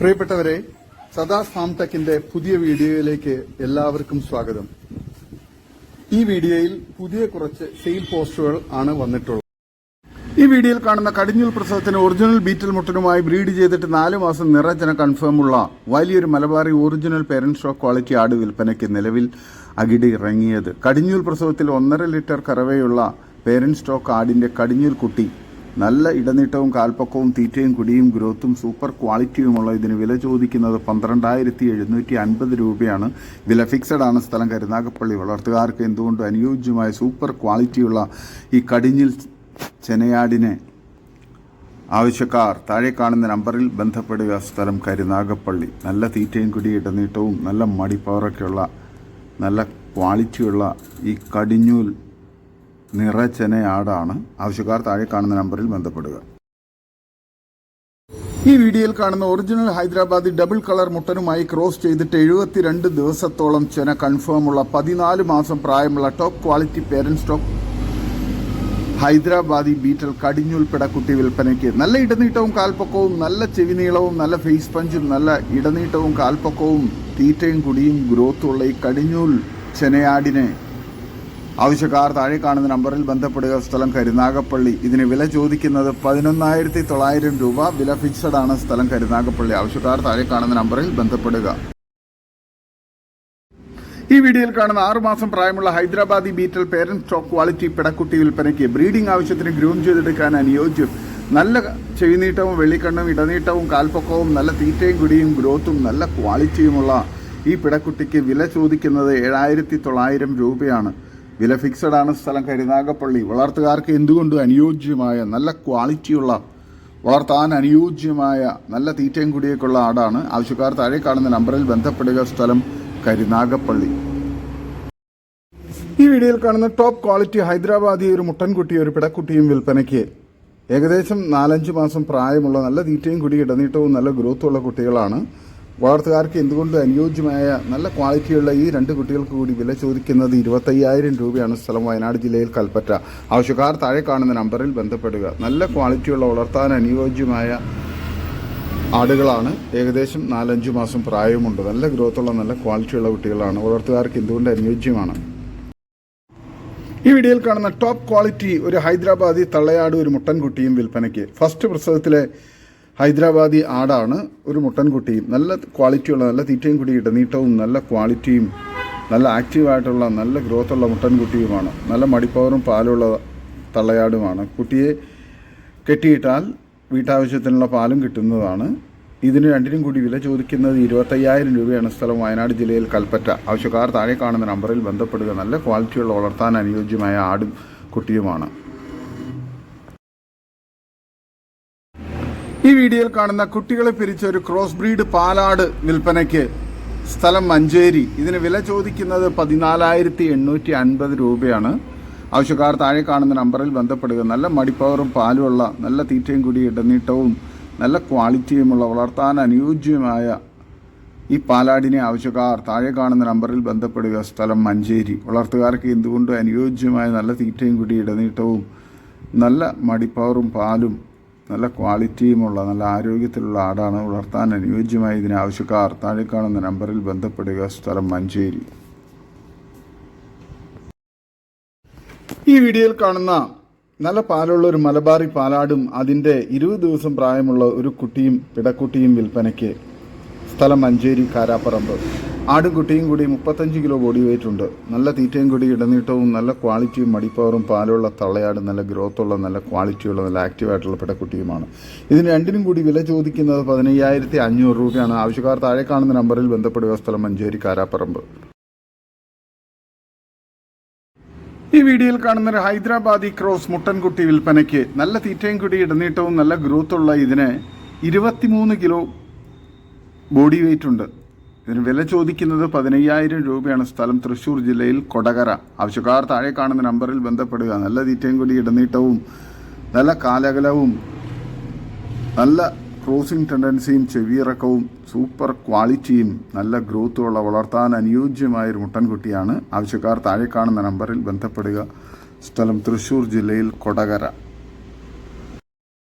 പ്രിയപ്പെട്ടവരെ, സദാസ് ഫാം ടെക്കിന്റെ പുതിയ വീഡിയോയിലേക്ക് എല്ലാവർക്കും സ്വാഗതം. ഈ വീഡിയോയിൽ പുതിയ കുറച്ച് സെയിൽ പോസ്റ്റുകൾ ആണ് വന്നിട്ടുള്ളത്. ഈ വീഡിയോയിൽ കാണുന്ന കടിഞ്ഞൂൽ പ്രസവത്തിന് ഒറിജിനൽ ബീറ്റൽ മുട്ടനുമായി ബ്രീഡ് ചെയ്തിട്ട് 4 മാസം നിറജന കൺഫേമുള്ള വലിയൊരു Malabari original parent stock quality ആട് വിൽപ്പനയ്ക്ക് നിലവിൽ അകിടി ഇറങ്ങിയത്. കടിഞ്ഞൂൽ പ്രസവത്തിൽ 1.5 ലിറ്റർ കറവയുള്ള പേരന്റ് സ്റ്റോക്ക് ആടിന്റെ കടിഞ്ഞൂൽ കുട്ടി നല്ല ഇടനീട്ടവും കാൽപ്പക്കവും തീറ്റയും കുടിയും ഗ്രോത്തും സൂപ്പർ ക്വാളിറ്റിയുമുള്ള ഇതിന് വില ചോദിക്കുന്നത് 12,750 രൂപയാണ്. വില ഫിക്സഡ് ആണ്. സ്ഥലം കരുനാഗപ്പള്ളി. വളർത്തുകാർക്ക് എന്തുകൊണ്ട് അനുയോജ്യമായ സൂപ്പർ ക്വാളിറ്റിയുള്ള ഈ കടിഞ്ഞിൽ ചെനയാടിനെ ആവശ്യക്കാർ താഴെ കാണുന്ന നമ്പറിൽ ബന്ധപ്പെടുക. സ്ഥലം കരുനാഗപ്പള്ളി. നല്ല തീറ്റയും കുടി ഇടനീട്ടവും നല്ല മടിപ്പവറൊക്കെയുള്ള നല്ല ക്വാളിറ്റിയുള്ള ഈ കടിഞ്ഞൂൽ നിറച്ചെനയാടാണ്. ആവശ്യക്കാർ താഴെ കാണുന്ന നമ്പറിൽ ബന്ധപ്പെടുക. ഈ വീഡിയോയിൽ കാണുന്ന ഒറിജിനൽ ഹൈദരാബാദി ഡബിൾ കളർ മുട്ടനുമായി ക്രോസ് ചെയ്തിട്ട് 72 ദിവസത്തോളം ചെന കൺഫേമുള്ള 14 മാസം പ്രായമുള്ള top quality parent stock Hyderabadi Beetal കടിഞ്ഞൂൽ പിടക്കുട്ടി വിൽപ്പനയ്ക്ക്. നല്ല ഇടനീട്ടവും കാൽപ്പക്കവും നല്ല ചെവിനീളവും നല്ല ഫേസ് പഞ്ചും നല്ല ഇടനീട്ടവും കാൽപ്പക്കവും തീറ്റയും കുടിയും ഗ്രോത്തുള്ള ഈ കടിഞ്ഞൂൽ ചെനയാടിനെ ആവശ്യക്കാർ താഴെ കാണുന്ന നമ്പറിൽ ബന്ധപ്പെടുക. സ്ഥലം കരുനാഗപ്പള്ളി. ഇതിന് വില ചോദിക്കുന്നത് 11,900 രൂപ. വില ഫിക്സഡ് ആണ്. സ്ഥലം കരുനാഗപ്പള്ളി. ആവശ്യക്കാർ താഴെ കാണുന്ന നമ്പറിൽ ബന്ധപ്പെടുക. ഈ വീഡിയോയിൽ കാണുന്ന 6 മാസം പ്രായമുള്ള Hyderabadi Beetal parent stock quality പിടക്കുട്ടി വിൽപ്പനയ്ക്ക്. ബ്രീഡിംഗ് ആവശ്യത്തിന് ഗ്രൂം ചെയ്തെടുക്കാൻ അനുയോജ്യം. നല്ല ചെവിനീട്ടവും വെള്ളിക്കണ്ണും ഇടനീട്ടവും കാൽപ്പക്കവും നല്ല തീറ്റയും കുടിയും ഗ്രോത്തും നല്ല ക്വാളിറ്റിയുമുള്ള ഈ പിടക്കുട്ടിക്ക് വില ചോദിക്കുന്നത് 7,900 രൂപയാണ്. വില ഫിക്സഡ് ആണ്. സ്ഥലം കരുനാഗപ്പള്ളി. വളർത്തുകാർക്ക് എന്തുകൊണ്ടും അനുയോജ്യമായ നല്ല ക്വാളിറ്റിയുള്ള വളർത്താൻ അനുയോജ്യമായ നല്ല തീറ്റയും കുടിയൊക്കെയുള്ള ആടാണ്. ആവശ്യക്കാർ താഴെ കാണുന്ന നമ്പറിൽ ബന്ധപ്പെടുക. സ്ഥലം കരുനാഗപ്പള്ളി. ഈ വീഡിയോയിൽ കാണുന്ന ടോപ്പ് ക്വാളിറ്റി ഹൈദരാബാദി ഒരു മുട്ടൻകുട്ടിയും ഒരു പിടക്കുട്ടിയും വിൽപ്പനയ്ക്ക്. ഏകദേശം 4-5 മാസം പ്രായമുള്ള നല്ല തീറ്റയും കുടി ഇടനീട്ടവും നല്ല ഗ്രോത്തുള്ള കുട്ടികളാണ്. വളർത്തുകാർക്ക് എന്തുകൊണ്ട് അനുയോജ്യമായ നല്ല ക്വാളിറ്റിയുള്ള ഈ 2 കുട്ടികൾക്ക് കൂടി വില ചോദിക്കുന്നത് 25,000 രൂപയാണ്. സ്ഥലം വയനാട് ജില്ലയിൽ കൽപ്പറ്റ. ആവശ്യക്കാർ താഴെ കാണുന്ന നമ്പറിൽ ബന്ധപ്പെടുക. നല്ല ക്വാളിറ്റിയുള്ള വളർത്താൻ അനുയോജ്യമായ ആടുകളാണ്. ഏകദേശം 4-5 മാസം പ്രായമുണ്ട്. നല്ല ഗ്രോത്തുള്ള നല്ല ക്വാളിറ്റിയുള്ള കുട്ടികളാണ്. വളർത്തുകാർക്ക് എന്തുകൊണ്ട് അനുയോജ്യമാണ്. ഈ വീഡിയോയിൽ കാണുന്ന ടോപ്പ് ക്വാളിറ്റി ഒരു ഹൈദരാബാദി തള്ളയാട് ഒരു മുട്ടൻകുട്ടിയും വിൽപ്പനയ്ക്ക്. ഫസ്റ്റ് പ്രസവത്തിലെ ഹൈദരാബാദി ആടാണ്. ഒരു മുട്ടൻകുട്ടിയും നല്ല ക്വാളിറ്റിയുള്ള നല്ല തീറ്റയും കുടി ഇടനീട്ടവും നല്ല ക്വാളിറ്റിയും നല്ല ആക്റ്റീവായിട്ടുള്ള നല്ല ഗ്രോത്തുള്ള മുട്ടൻകുട്ടിയുമാണ്. നല്ല മടിപ്പവറും പാലുള്ള തള്ളയാടുമാണ്. കുട്ടിയെ കെട്ടിയിട്ടാൽ വീട്ടാവശ്യത്തിനുള്ള പാലും കിട്ടുന്നതാണ്. ഇതിന് 2നും കൂടി വില ചോദിക്കുന്നത് 25,000 രൂപയാണ്. സ്ഥലം വയനാട് ജില്ലയിൽ കൽപ്പറ്റ. ആവശ്യക്കാർ താഴെ കാണുന്ന നമ്പറിൽ ബന്ധപ്പെടുക. നല്ല ക്വാളിറ്റിയുള്ള വളർത്താൻ അനുയോജ്യമായ ആടും കുട്ടിയുമാണ്. ഈ വീഡിയോയിൽ കാണുന്ന കുട്ടികളെ പിരിച്ച ഒരു ക്രോസ് ബ്രീഡ് പാലാട് വിൽപ്പനയ്ക്ക്. സ്ഥലം മഞ്ചേരി. ഇതിന് വില ചോദിക്കുന്നത് 14,850 രൂപയാണ്. ആവശ്യക്കാർ താഴെ കാണുന്ന നമ്പറിൽ ബന്ധപ്പെടുക. നല്ല മടിപ്പവറും പാലുമുള്ള നല്ല തീറ്റയും കൂടി ഇടനീട്ടവും നല്ല ക്വാളിറ്റിയുമുള്ള വളർത്താൻ അനുയോജ്യമായ ഈ പാലാടിനെ ആവശ്യക്കാർ താഴെ കാണുന്ന നമ്പറിൽ ബന്ധപ്പെടുക. സ്ഥലം മഞ്ചേരി. വളർത്തുകാർക്ക് എന്തുകൊണ്ട് അനുയോജ്യമായ നല്ല തീറ്റയും കൂടി ഇടനീട്ടവും നല്ല മടിപ്പവറും പാലും നല്ല ക്വാളിറ്റിയുമുള്ള നല്ല ആരോഗ്യത്തിലുള്ള ആടാണ്. വളർത്താൻ അനുയോജ്യമായ ഇതിന് ആവശ്യക്കാർ താഴെ കാണുന്ന നമ്പറിൽ ബന്ധപ്പെടുക. സ്ഥലം മഞ്ചേരി. ഈ വീഡിയോയിൽ കാണുന്ന നല്ല പാലുള്ള ഒരു മലബാറി പാലാടും അതിൻ്റെ 20 ദിവസം പ്രായമുള്ള ഒരു കുട്ടിയും പിടക്കുട്ടിയും വിൽപ്പനയ്ക്ക്. സ്ഥലം മഞ്ചേരി കാരാപ്പറമ്പ്. ആടും കുട്ടിയും കൂടി 35 കിലോ ബോഡി വെയിറ്റ് ഉണ്ട്. നല്ല തീറ്റയും കൂടി ഇടനീട്ടവും നല്ല ക്വാളിറ്റിയും മടിപ്പവറും പാലുള്ള തള്ളയാടും നല്ല ഗ്രോത്തുള്ള നല്ല ക്വാളിറ്റിയുള്ള നല്ല ആക്റ്റീവായിട്ടുള്ള പിടക്കുട്ടിയുമാണ്. ഇതിന് 2നും കൂടി വില ചോദിക്കുന്നത് 15,500 രൂപയാണ്. ആവശ്യക്കാർ താഴെ കാണുന്ന നമ്പറിൽ ബന്ധപ്പെടുക. സ്ഥലം മഞ്ചേരി കാരാപ്പറമ്പ്. ഈ വീഡിയോയിൽ കാണുന്ന ഒരു ഹൈദരാബാദി ക്രോസ് മുട്ടൻകുട്ടി വിൽപ്പനയ്ക്ക്. നല്ല തീറ്റയും കൂടി ഇടനീട്ടവും നല്ല ഗ്രോത്തുള്ള ഇതിന് 23 കിലോ ബോഡി വെയിറ്റ് ഉണ്ട്. ഇതിന് വില ചോദിക്കുന്നത് 15,000 രൂപയാണ്. സ്ഥലം തൃശ്ശൂർ ജില്ലയിൽ കൊടകര. ആവശ്യക്കാർ താഴെ കാണുന്ന നമ്പറിൽ ബന്ധപ്പെടുക. നല്ല തീറ്റയും കൂടി ഇടനീട്ടവും നല്ല കാലകലവും നല്ല ക്രോസിംഗ് ടെൻഡൻസിയും ചെവിയിറക്കവും സൂപ്പർ ക്വാളിറ്റിയും നല്ല ഗ്രോത്തുമുള്ള വളർത്താൻ അനുയോജ്യമായൊരു മുട്ടൻകുട്ടിയാണ്. ആവശ്യക്കാർ താഴെ കാണുന്ന നമ്പറിൽ ബന്ധപ്പെടുക. സ്ഥലം തൃശ്ശൂർ ജില്ലയിൽ കൊടകര.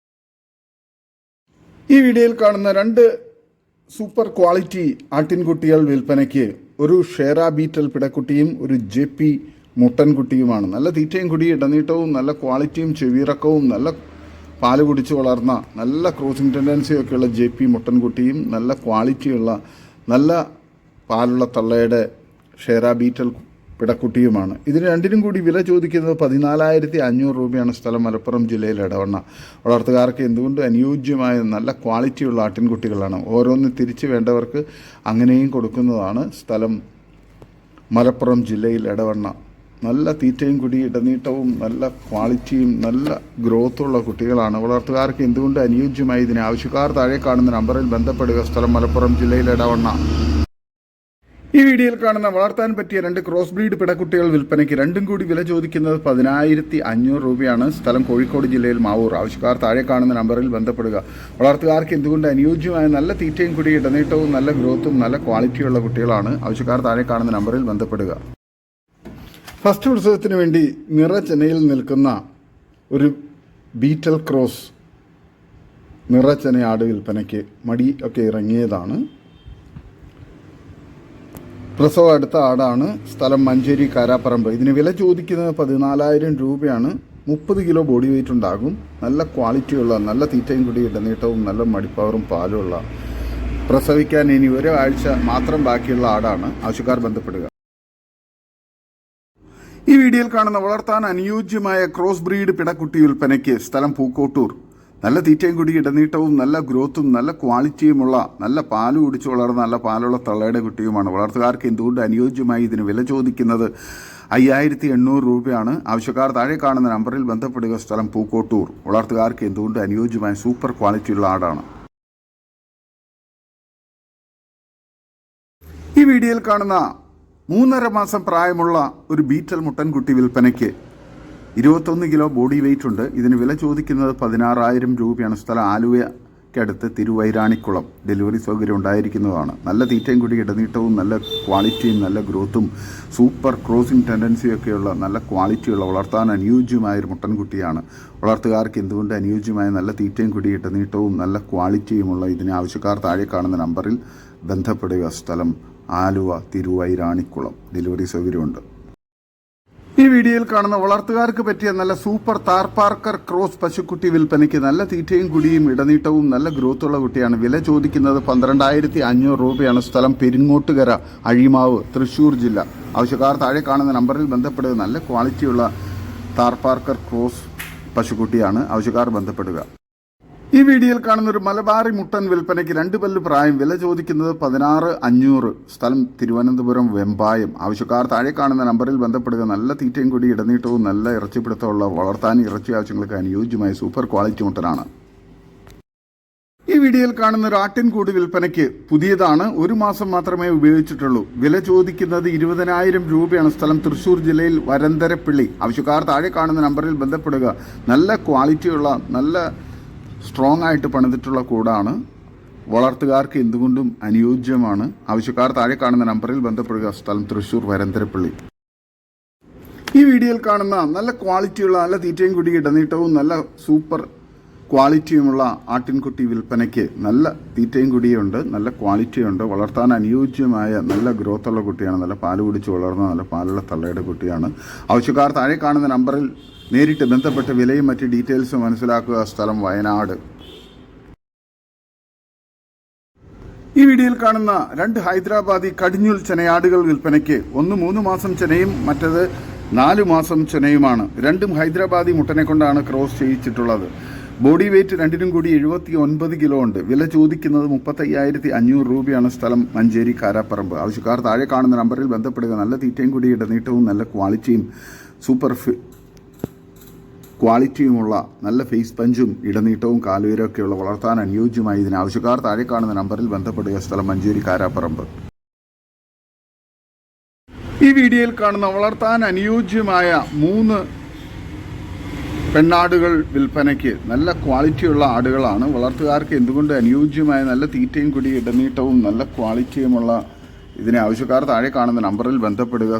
ഈ വീഡിയോയിൽ കാണുന്ന 2 സൂപ്പർ ക്വാളിറ്റി ആട്ടിൻകുട്ടികൾ വിൽപ്പനയ്ക്ക്. ഒരു ഷേറ ബീറ്റൽ പിടക്കുട്ടിയും ഒരു JP മുട്ടൻകുട്ടിയുമാണ്. നല്ല തീറ്റയും കുടി ഇടനീട്ടവും നല്ല ക്വാളിറ്റിയും ചെവിയിറക്കവും നല്ല പാല് കുടിച്ച് വളർന്ന നല്ല ക്രോസിംഗ് ടെൻഡൻസിയൊക്കെയുള്ള JP മുട്ടൻകുട്ടിയും നല്ല ക്വാളിറ്റിയുള്ള നല്ല പാലുള്ള തള്ളയുടെ ഷേറ ബീറ്റൽ പിടക്കുട്ടിയുമാണ്. ഇതിന് രണ്ടിനും കൂടി വില ചോദിക്കുന്നത് 14,500 രൂപയാണ്. സ്ഥലം മലപ്പുറം ജില്ലയിൽ ഇടവണ്ണ. വളർത്തുകാർക്ക് എന്തുകൊണ്ട് അനുയോജ്യമായ നല്ല ക്വാളിറ്റിയുള്ള ആട്ടിൻകുട്ടികളാണ്. ഓരോന്ന് തിരിച്ച് വേണ്ടവർക്ക് അങ്ങനെയും കൊടുക്കുന്നതാണ്. സ്ഥലം മലപ്പുറം ജില്ലയിൽ ഇടവണ്ണ. നല്ല തീറ്റയും കുടി ഇടനീട്ടവും നല്ല ക്വാളിറ്റിയും നല്ല ഗ്രോത്തുള്ള കുട്ടികളാണ്. വളർത്തുകാർക്ക് എന്തുകൊണ്ട് അനുയോജ്യമായി. ഇതിന് ആവശ്യക്കാർ താഴെ കാണുന്ന നമ്പറിൽ ബന്ധപ്പെടുക. സ്ഥലം മലപ്പുറം ജില്ലയിൽ ഇടവണ്ണ. ഈ വീഡിയോയിൽ കാണുന്ന വളർത്താൻ പറ്റിയ 2 ക്രോസ് ബ്രീഡ് പിടക്കുട്ടികൾ വിൽപ്പനയ്ക്ക്. രണ്ടും കൂടി വില ചോദിക്കുന്നത് 14,500 രൂപയാണ്. സ്ഥലം കോഴിക്കോട് ജില്ലയിൽ മാവൂർ. ആവശ്യക്കാർ താഴെ കാണുന്ന നമ്പറിൽ ബന്ധപ്പെടുക. വളർത്തുകാർക്ക് എന്തുകൊണ്ട് അനുയോജ്യമായ നല്ല തീറ്റയും കുടി ഇടനീട്ടവും നല്ല ഗ്രോത്തും നല്ല ക്വാളിറ്റിയുള്ള കുട്ടികളാണ്. ആവശ്യക്കാർ താഴെ കാണുന്ന നമ്പറിൽ ബന്ധപ്പെടുക. ഫസ്റ്റ് ഉത്സവത്തിന് വേണ്ടി നിറച്ചെനയിൽ നിൽക്കുന്ന ഒരു ബീറ്റൽ ക്രോസ് നിറച്ചെന ആട് വിൽപ്പനയ്ക്ക്. മടി ഒക്കെ ഇറങ്ങിയതാണ്. പ്രസവം അടുത്ത ആടാണ്. സ്ഥലം മഞ്ചേരി കാരാപ്പറമ്പ്. ഇതിന് വില ചോദിക്കുന്നത് 14,000 രൂപയാണ്. 30 കിലോ ബോഡി വെയിറ്റ് ഉണ്ടാകും. നല്ല ക്വാളിറ്റിയുള്ള നല്ല തീറ്റയും കൂടി ഇടനീട്ടവും നല്ല മടിപ്പവറും പാലുമുള്ള, പ്രസവിക്കാൻ ഇനി ഒരാഴ്ച മാത്രം ബാക്കിയുള്ള ആടാണ്. ആവശ്യക്കാർ ബന്ധപ്പെടുക. ഈ വീഡിയോയിൽ കാണുന്ന വളർത്താൻ അനുയോജ്യമായ ക്രോസ് ബ്രീഡ് പിടക്കുട്ടി വിൽപ്പനയ്ക്ക്. സ്ഥലം പൂക്കോട്ടൂർ. നല്ല തീറ്റയും കൂടി ഇടനീട്ടവും നല്ല ഗ്രോത്തും നല്ല ക്വാളിറ്റിയുമുള്ള നല്ല പാല് കുടിച്ച് വളർന്ന നല്ല പാലുള്ള തള്ളയുടെ കുട്ടിയുമാണ്. വളർത്തുകാർക്ക് എന്തുകൊണ്ട് അനുയോജ്യമായി. ഇതിന് വില ചോദിക്കുന്നത് 5,800 രൂപയാണ്. ആവശ്യക്കാർ താഴെ കാണുന്ന നമ്പറിൽ ബന്ധപ്പെടുക. സ്ഥലം പൂക്കോട്ടൂർ. വളർത്തുകാർക്ക് എന്തുകൊണ്ട് അനുയോജ്യമായ സൂപ്പർ ക്വാളിറ്റിയുള്ള ആടാണ്. ഈ വീഡിയോയിൽ കാണുന്ന 3.5 മാസം പ്രായമുള്ള ഒരു ബീറ്റൽ മുട്ടൻകുട്ടി വിൽപ്പനയ്ക്ക്. 21 കിലോ ബോഡി വെയിറ്റ് ഉണ്ട്. ഇതിന് വില ചോദിക്കുന്നത് 16,000 രൂപയാണ്. സ്ഥലം ആലുവയ്ക്കടുത്ത് തിരുവൈരാണിക്കുളം. ഡെലിവറി സൗകര്യം ഉണ്ടായിരിക്കുന്നതാണ്. നല്ല തീറ്റയും കൂടി ഇടനീട്ടവും നല്ല ക്വാളിറ്റിയും നല്ല ഗ്രോത്തും സൂപ്പർ ക്രോസിംഗ് ടെൻഡൻസിയൊക്കെയുള്ള നല്ല ക്വാളിറ്റിയുള്ള വളർത്താൻ അനുയോജ്യമായൊരു മുട്ടൻകുട്ടിയാണ്. വളർത്തുകാർക്ക് എന്തുകൊണ്ട് അനുയോജ്യമായ നല്ല തീറ്റയും കൂടി ഇടനീട്ടവും നല്ല ക്വാളിറ്റിയുമുള്ള ഇതിന് ആവശ്യക്കാർ താഴെ കാണുന്ന നമ്പറിൽ ബന്ധപ്പെടുക. സ്ഥലം ആലുവ തിരുവൈരാണിക്കുളം. ഡെലിവറി സൗകര്യമുണ്ട്. ഈ വീഡിയോയിൽ കാണുന്ന വളർത്തുകാർക്ക് പറ്റിയ നല്ല സൂപ്പർ താർപാർക്കർ ക്രോസ് പശുക്കുട്ടി വിൽപ്പനയ്ക്ക്. നല്ല തീറ്റയും കുടിയും ഇടനീട്ടവും നല്ല ഗ്രോത്തുള്ള കുട്ടിയാണ്. വില ചോദിക്കുന്നത് 12,500 രൂപയാണ്. സ്ഥലം പെരിങ്ങോട്ടുകര അഴിമാവ് തൃശ്ശൂർ ജില്ല. ആവശ്യക്കാർ താഴെ കാണുന്ന നമ്പറിൽ ബന്ധപ്പെടുക. നല്ല ക്വാളിറ്റിയുള്ള താർപാർക്കർ ക്രോസ് പശുക്കുട്ടിയാണ്. ആവശ്യക്കാർ ബന്ധപ്പെടുക. ഈ വീഡിയോയിൽ കാണുന്ന ഒരു മലബാറി മുട്ടൻ വിൽപ്പനയ്ക്ക്. 2 പല്ല് പ്രായം. വില ചോദിക്കുന്നത് 16,500. സ്ഥലം തിരുവനന്തപുരം വെമ്പായം. ആവശ്യക്കാർ താഴെ കാണുന്ന നമ്പറിൽ ബന്ധപ്പെടുക. നല്ല തീറ്റയും കൂടി ഇടനീട്ടവും നല്ല ഇറച്ചിപ്പിടുത്തമുള്ള വളർത്താൻ ഇറച്ചി ആവശ്യങ്ങൾക്ക് അനുയോജ്യമായ സൂപ്പർ ക്വാളിറ്റി മുട്ടനാണ്. ഈ വീഡിയോയിൽ കാണുന്ന ഒരു ആട്ടിൻകൂട് വിൽപ്പനയ്ക്ക്. പുതിയതാണ്. 1 മാസം മാത്രമേ ഉപയോഗിച്ചിട്ടുള്ളൂ. വില ചോദിക്കുന്നത് 20,000 രൂപയാണ്. സ്ഥലം തൃശ്ശൂർ ജില്ലയിൽ വരന്തരപ്പിള്ളി. ആവശ്യക്കാർ താഴെ കാണുന്ന നമ്പറിൽ ബന്ധപ്പെടുക. നല്ല ക്വാളിറ്റിയുള്ള നല്ല സ്ട്രോങ് ആയിട്ട് പണിതിട്ടുള്ള കൂടാണ്. വളർത്തുകാർക്ക് എന്തുകൊണ്ടും അനുയോജ്യമാണ്. ആവശ്യക്കാർ താഴെ കാണുന്ന നമ്പറിൽ ബന്ധപ്പെടുക. സ്ഥലം തൃശ്ശൂർ വരന്തരപ്പള്ളി. ഈ വീഡിയോയിൽ കാണുന്ന നല്ല ക്വാളിറ്റിയുള്ള നല്ല തീറ്റയും കുടി ഇടനീട്ടവും നല്ല സൂപ്പർ ക്വാളിറ്റിയുമുള്ള ആട്ടിൻകുട്ടി വിൽപ്പനയ്ക്ക്. നല്ല തീറ്റയും കുടിയുണ്ട്, നല്ല ക്വാളിറ്റിയുണ്ട്. വളർത്താൻ അനുയോജ്യമായ നല്ല ഗ്രോത്തുള്ള കുട്ടിയാണ്. നല്ല പാല് കുടിച്ച് വളർന്ന നല്ല പാലുള്ള തള്ളയുടെ കുട്ടിയാണ്. ആവശ്യക്കാർ താഴെ കാണുന്ന നമ്പറിൽ നേരിട്ട് ബന്ധപ്പെട്ട് വിലയും മറ്റ് ഡീറ്റെയിൽസും മനസ്സിലാക്കുക. സ്ഥലം വയനാട്. ഈ വീഡിയോയിൽ കാണുന്ന 2 ഹൈദരാബാദി കടിഞ്ഞൂൽ ചെനയാടുകൾ വിൽപ്പനയ്ക്ക്. ഒന്ന് 3 മാസം ചെനയും മറ്റത് 4 മാസം ചെനയുമാണ്. രണ്ടും ഹൈദരാബാദി മുട്ടനെ കൊണ്ടാണ് ക്രോസ് ചെയ്യിച്ചിട്ടുള്ളത്. ബോഡി വെയിറ്റ് രണ്ടിനും കൂടി 79 കിലോ ഉണ്ട്. വില ചോദിക്കുന്നത് 35,500 രൂപയാണ്. സ്ഥലം മഞ്ചേരി കാരാപ്പറമ്പ്. ആവശ്യക്കാർ താഴെ കാണുന്ന നമ്പറിൽ ബന്ധപ്പെടുക. നല്ല തീറ്റയും കൂടി ഇടനീട്ടവും നല്ല ക്വാളിറ്റിയും സൂപ്പർ ക്വാളിറ്റിയുമുള്ള നല്ല ഫേസ് പഞ്ചും ഇടനീട്ടവും കാലുയരമൊക്കെയുള്ള വളർത്താൻ അനുയോജ്യമായി ഇതിന് ആവശ്യക്കാർ താഴെ കാണുന്ന നമ്പറിൽ ബന്ധപ്പെടുക. സ്ഥലം മഞ്ചേരി കാരാപ്പറമ്പ്. ഈ വീഡിയോയിൽ കാണുന്ന വളർത്താൻ അനുയോജ്യമായ 3 പെണ്ണാടുകൾ വിൽപ്പനയ്ക്ക് നല്ല ക്വാളിറ്റിയുള്ള ആടുകളാണ്. വളർത്തുകാർക്ക് എന്തുകൊണ്ട് അനുയോജ്യമായ നല്ല തീറ്റയും കുടി ഇടനീട്ടവും നല്ല ക്വാളിറ്റിയുമുള്ള ഇതിനെ ആവശ്യക്കാർ താഴെ കാണുന്ന നമ്പറിൽ ബന്ധപ്പെടുക.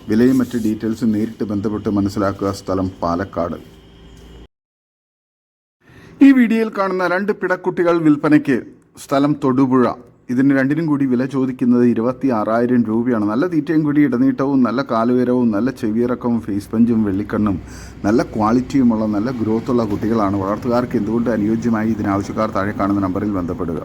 വിലയും മറ്റ് ഡീറ്റെയിൽസും നേരിട്ട് ബന്ധപ്പെട്ട് മനസ്സിലാക്കുക. സ്ഥലം പാലക്കാട്. ഈ വീഡിയോയിൽ കാണുന്ന 2 പിടക്കുട്ടികൾ വിൽപ്പനയ്ക്ക്. സ്ഥലം തൊടുപുഴ. ഇതിന് രണ്ടിനും കൂടി വില ചോദിക്കുന്നത് 26,000 രൂപയാണ്. നല്ല തീറ്റയും കൂടി ഇടനീട്ടവും നല്ല കാലുയരവും നല്ല ചെവിയിറക്കവും ഫേസ് പഞ്ചും വെള്ളിക്കണ്ണും നല്ല ക്വാളിറ്റിയുമുള്ള നല്ല ഗ്രോത്തുള്ള കുട്ടികളാണ്. വളർത്തുകാർക്ക് എന്തുകൊണ്ട് അനുയോജ്യമായി ഇതിനാവശ്യക്കാർ താഴെ കാണുന്ന നമ്പറിൽ ബന്ധപ്പെടുക.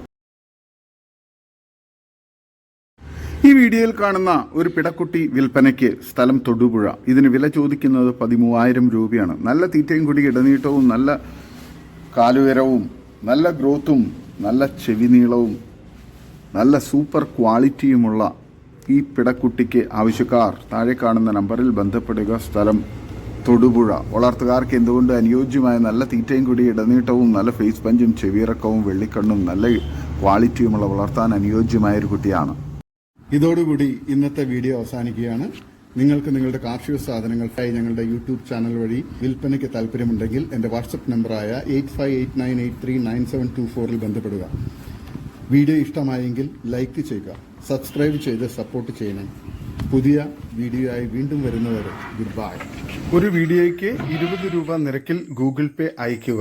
ഈ വീഡിയോയിൽ കാണുന്ന ഒരു പിടക്കുട്ടി വിൽപ്പനയ്ക്ക്. സ്ഥലം തൊടുപുഴ. ഇതിന് വില ചോദിക്കുന്നത് 13,000 രൂപയാണ്. നല്ല തീറ്റയും കൂടി ഇടനീട്ടവും നല്ല കാലുയരവും നല്ല ഗ്രോത്തും നല്ല ചെവി നീളവും നല്ല സൂപ്പർ ക്വാളിറ്റിയുമുള്ള ഈ പിടക്കുട്ടിക്ക് ആവശ്യക്കാർ താഴെ കാണുന്ന നമ്പറിൽ ബന്ധപ്പെടുക. സ്ഥലം തൊടുപുഴ. വളർത്തുകാർക്ക് എന്തുകൊണ്ട് അനുയോജ്യമായ നല്ല തീറ്റയും കൂടി ഇടനീട്ടവും നല്ല ഫേസ് പഞ്ചും ചെവിയിറക്കവും വെള്ളിക്കണ്ണും നല്ല ക്വാളിറ്റിയുമുള്ള വളർത്താൻ അനുയോജ്യമായ ഒരു കുട്ടിയാണ്. ഇതോടുകൂടി ഇന്നത്തെ വീഡിയോ അവസാനിക്കുകയാണ്. നിങ്ങൾക്ക് നിങ്ങളുടെ കാർഷിക സാധനങ്ങൾക്കായി ഞങ്ങളുടെ യൂട്യൂബ് ചാനൽ വഴി വിൽപ്പനയ്ക്ക് താല്പര്യമുണ്ടെങ്കിൽ എൻ്റെ വാട്സപ്പ് നമ്പറായ 8589839724 ബന്ധപ്പെടുക. വീഡിയോ ഇഷ്ടമായെങ്കിൽ ലൈക്ക് ചെയ്യുക, സബ്സ്ക്രൈബ് ചെയ്ത് സപ്പോർട്ട് ചെയ്യണേ. പുതിയ വീഡിയോ ആയി വീണ്ടും വരുന്നവരെ ഗുഡ് ബൈ. ഒരു വീഡിയോയ്ക്ക് 20 രൂപ നിരക്കിൽ ഗൂഗിൾ പേ അയയ്ക്കുക.